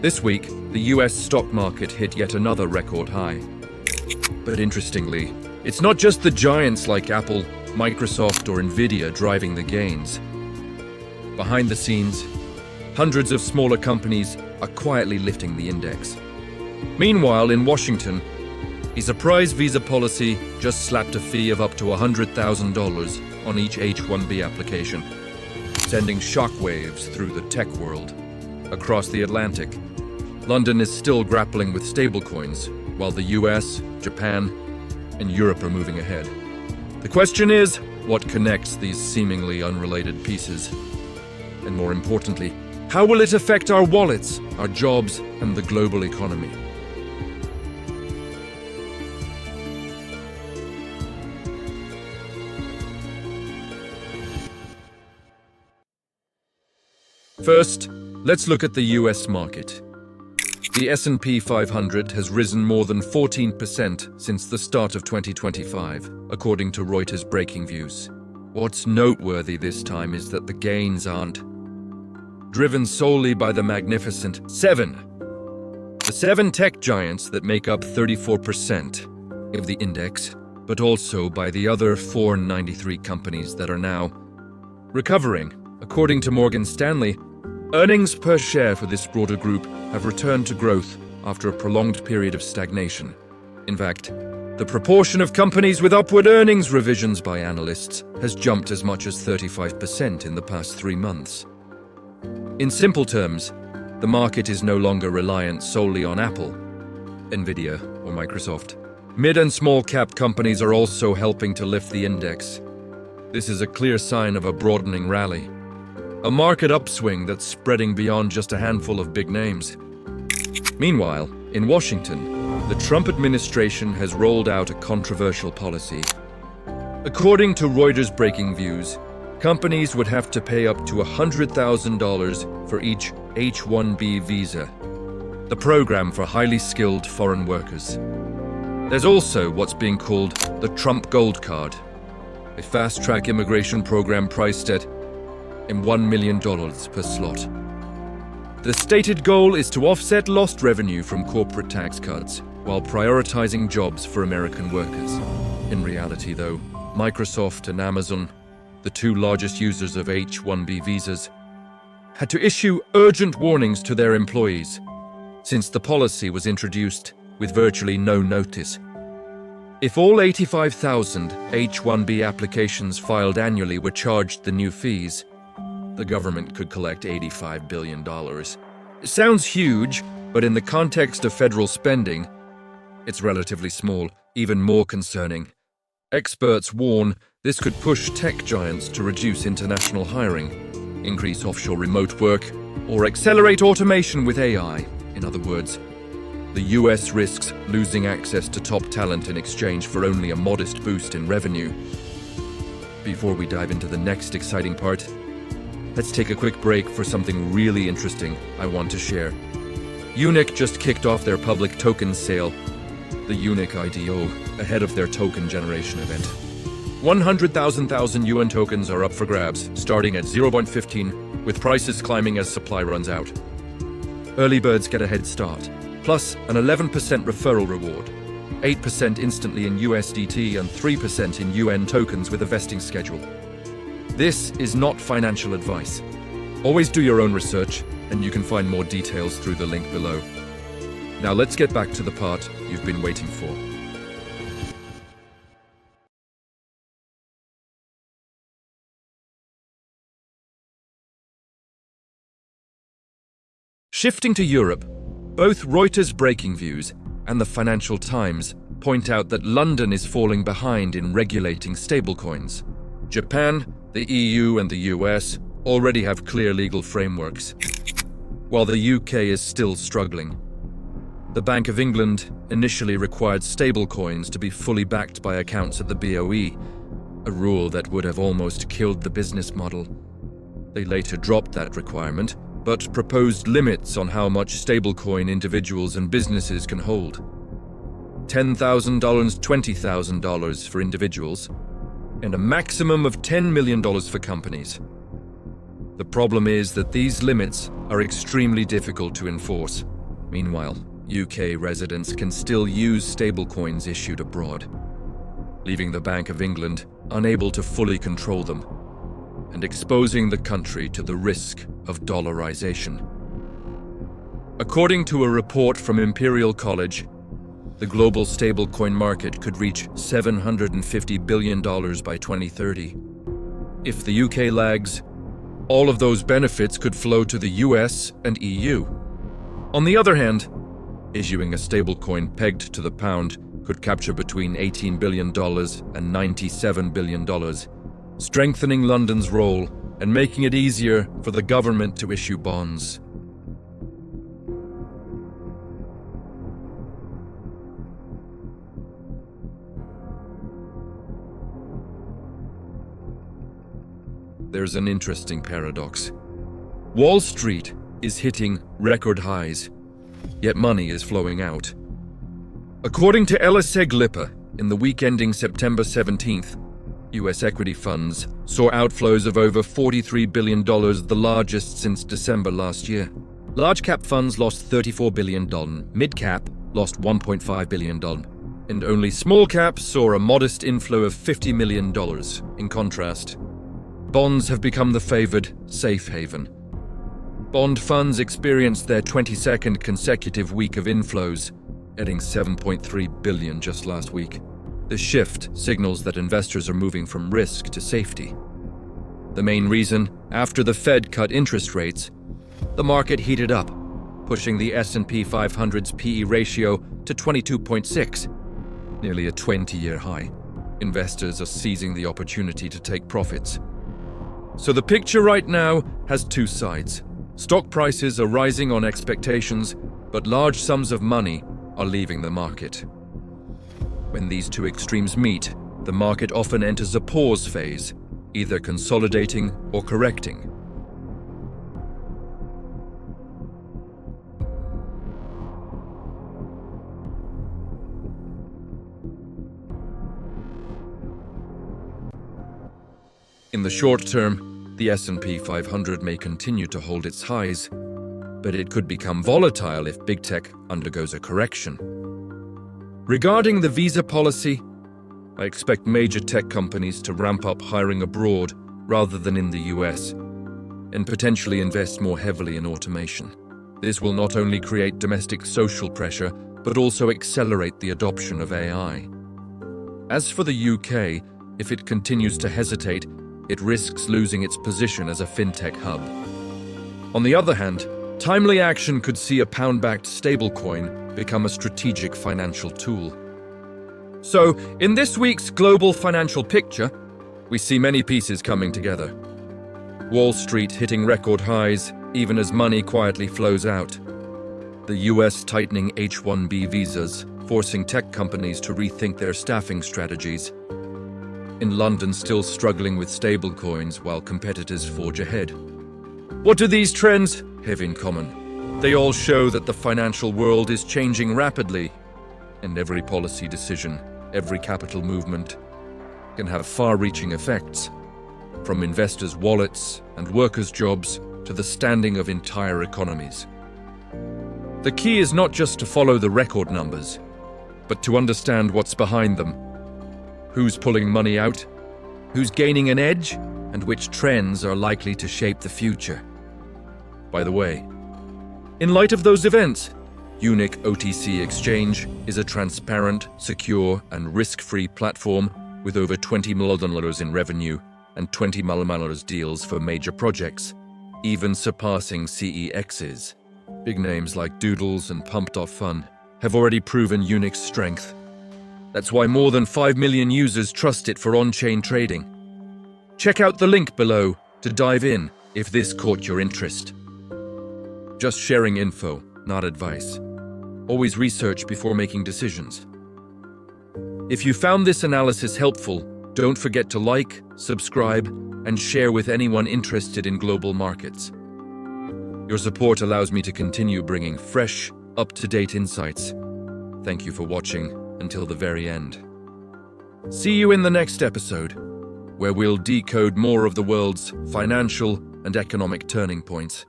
This week, the US stock market hit yet another record high. But interestingly, it's not just the giants like Apple, Microsoft, or Nvidia driving the gains. Behind the scenes, hundreds of smaller companies are quietly lifting the index. Meanwhile, in Washington, a surprise visa policy just slapped a fee of up to $100,000 on each H-1B application, sending shockwaves through the tech world. Across the Atlantic, London is still grappling with stablecoins, while the US, Japan, and Europe are moving ahead. The question is, what connects these seemingly unrelated pieces? And more importantly, how will it affect our wallets, our jobs, and the global economy? First, let's look at the US market. The S&P 500 has risen more than 14% since the start of 2025, according to Reuters Breakingviews. What's noteworthy this time is that the gains aren't driven solely by the magnificent seven. The seven tech giants that make up 34% of the index, but also by the other 493 companies that are now recovering. According to Morgan Stanley, earnings per share for this broader group have returned to growth after a prolonged period of stagnation. In fact, the proportion of companies with upward earnings revisions by analysts has jumped as much as 35% in the past 3 months. In simple terms, the market is no longer reliant solely on Apple, Nvidia, or Microsoft. Mid and small cap companies are also helping to lift the index. This is a clear sign of a broadening rally, a market upswing that's spreading beyond just a handful of big names. Meanwhile, in Washington, the Trump administration has rolled out a controversial policy. According to Reuters Breakingviews, companies would have to pay up to $100,000 for each H-1B visa, the program for highly skilled foreign workers. There's also what's being called the Trump Gold Card, a fast-track immigration program priced at $1 million per slot. The stated goal is to offset lost revenue from corporate tax cuts while prioritizing jobs for American workers. In reality, though, Microsoft and Amazon, the two largest users of H-1B visas, had to issue urgent warnings to their employees since the policy was introduced with virtually no notice. If all 85,000 H-1B applications filed annually were charged the new fees, the government could collect $85 billion. It sounds huge, but in the context of federal spending, it's relatively small. Even more concerning, experts warn this could push tech giants to reduce international hiring, increase offshore remote work, or accelerate automation with AI. In other words, the US risks losing access to top talent in exchange for only a modest boost in revenue. Before we dive into the next exciting part, let's take a quick break for something really interesting I want to share. Unic just kicked off their public token sale, the Unic IDO, ahead of their token generation event. 100,000 UN tokens are up for grabs, starting at 0.15, with prices climbing as supply runs out. Early birds get a head start, plus an 11% referral reward, 8% instantly in USDT and 3% in UN tokens with a vesting schedule. This is not financial advice. Always do your own research, and you can find more details through the link below. Now let's get back to the part you've been waiting for. Shifting to Europe, both Reuters Breakingviews and the Financial Times point out that London is falling behind in regulating stablecoins. Japan, the EU, and the US already have clear legal frameworks, while the UK is still struggling. The Bank of England initially required stablecoins to be fully backed by accounts at the BOE, a rule that would have almost killed the business model. They later dropped that requirement, but proposed limits on how much stablecoin individuals and businesses can hold. $10,000, $20,000 for individuals, and a maximum of $10 million for companies. The problem is that these limits are extremely difficult to enforce. Meanwhile, UK residents can still use stablecoins issued abroad, leaving the Bank of England unable to fully control them and exposing the country to the risk of dollarization. According to a report from Imperial College, the global stablecoin market could reach $750 billion by 2030. If the UK lags, all of those benefits could flow to the US and EU. On the other hand, issuing a stablecoin pegged to the pound could capture between $18 billion and $97 billion, strengthening London's role and making it easier for the government to issue bonds. There's an interesting paradox. Wall Street is hitting record highs, yet money is flowing out. According to LSEG Lipper, in the week ending September 17th, US equity funds saw outflows of over $43 billion, the largest since December last year. Large cap funds lost $34 billion, mid cap lost $1.5 billion, and only small caps saw a modest inflow of $50 million. In contrast, bonds have become the favored safe haven. Bond funds experienced their 22nd consecutive week of inflows, adding $7.3 billion just last week. This shift signals that investors are moving from risk to safety. The main reason, after the Fed cut interest rates, the market heated up, pushing the S&P 500's PE ratio to 22.6, nearly a 20-year high. Investors are seizing the opportunity to take profits. So the picture right now has two sides. Stock prices are rising on expectations, but large sums of money are leaving the market. When these two extremes meet, the market often enters a pause phase, either consolidating or correcting. In the short term, the S&P 500 may continue to hold its highs, but it could become volatile if big tech undergoes a correction. Regarding the visa policy, I expect major tech companies to ramp up hiring abroad rather than in the US, and potentially invest more heavily in automation. This will not only create domestic social pressure, but also accelerate the adoption of AI. As for the UK, if it continues to hesitate, it risks losing its position as a fintech hub. On the other hand, timely action could see a pound-backed stablecoin become a strategic financial tool. So, in this week's global financial picture, we see many pieces coming together. Wall Street hitting record highs, even as money quietly flows out. The US tightening H-1B visas, forcing tech companies to rethink their staffing strategies. In London, still struggling with stablecoins while competitors forge ahead. What do these trends have in common? They all show that the financial world is changing rapidly, and every policy decision, every capital movement can have far-reaching effects, from investors' wallets and workers' jobs to the standing of entire economies. The key is not just to follow the record numbers, but to understand what's behind them. Who's pulling money out, who's gaining an edge, and which trends are likely to shape the future. By the way, in light of those events, Unic OTC Exchange is a transparent, secure, and risk-free platform with over $20 million in revenue and $20 million deals for major projects, even surpassing CEX's. Big names like Doodles and Pump.Fun have already proven Unic's strength. That's why more than 5 million users trust it for on-chain trading. Check out the link below to dive in if this caught your interest. Just sharing info, not advice. Always research before making decisions. If you found this analysis helpful, don't forget to like, subscribe, and share with anyone interested in global markets. Your support allows me to continue bringing fresh, up-to-date insights. Thank you for watching until the very end. See you in the next episode, where we'll decode more of the world's financial and economic turning points.